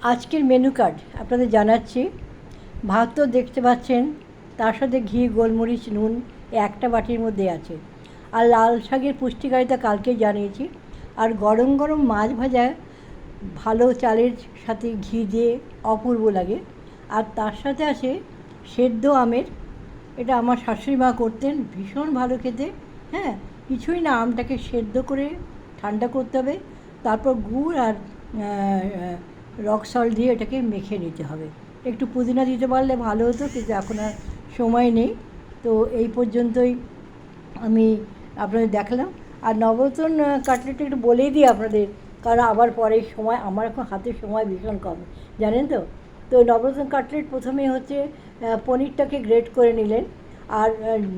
আজকের menu card আপনাদের জানাচ্ছি। ভাত তো দেখতে পাচ্ছেন, তার সাথে ঘি, গোলমরিচ, নুন একটা বাটির মধ্যে আছে। আর লাল শাকের পুষ্টিকারিতা কালকেই জানিয়েছি। আর গরম গরম মাছ ভাজা ভালো চালের সাথে ঘি দিয়ে অপূর্ব লাগে। আর তার সাথে আছে সেদ্ধ আমের, এটা আমার শাশুড়ি মা করতেন, ভীষণ ভালো খেতে। হ্যাঁ, কিছুই না, আমটাকে সেদ্ধ করে ঠান্ডা করতে হবে, তারপর গুড় আর রক সল্ট দিয়ে এটাকে মেখে নিতে হবে। একটু পুদিনা দিতে পারলে ভালো হতো, কিন্তু এখন আর সময় নেই। তো এই পর্যন্তই আমি আপনাদের দেখালাম। আর নবরত্ন কাটলেটটা একটু বলেই দিই আপনাদের, কারণ আবার পরে সময়, আমার এখন হাতে সময় ভীষণ কম, জানেন তো। তো নবরত্ন কাটলেট প্রথমে হচ্ছে পনিরটাকে গ্রেট করে নিলেন। আর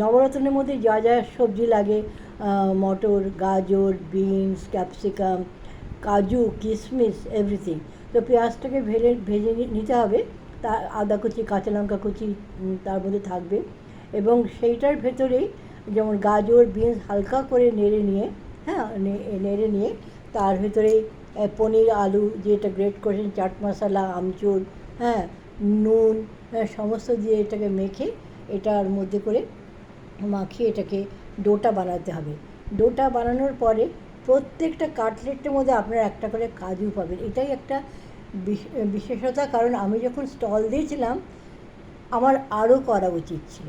নবরত্নের মধ্যে যা যা সবজি লাগে, মটর, গাজর, বিনস, ক্যাপসিকাম, কাজু, কিশমিশ, এভরিথিং। তো পেঁয়াজটাকে ভেজে নিতে হবে। তা আদা কুচি, কাঁচা লঙ্কা কুচি তার মধ্যে থাকবে। এবং সেইটার ভেতরেই যেমন গাজর, বিনস হালকা করে নেড়ে নিয়ে, হ্যাঁ, নেড়ে নিয়ে তার ভেতরেই পনির, আলু যেটা গ্রেট করেছেন, চাট মশলা, আমচুর, হ্যাঁ, নুন, সমস্ত দিয়ে এটাকে মেখে এটার মধ্যে করে মাখিয়ে এটাকে ডোটা বানাতে হবে। ডোটা বানানোর পরে প্রত্যেকটা কাটলেটের মধ্যে আপনারা একটা করে কাজু পাবেন। এটাই একটা বিশেষতা, কারণ আমি যখন স্টল দিয়েছিলাম আমার আরও করা উচিত ছিল।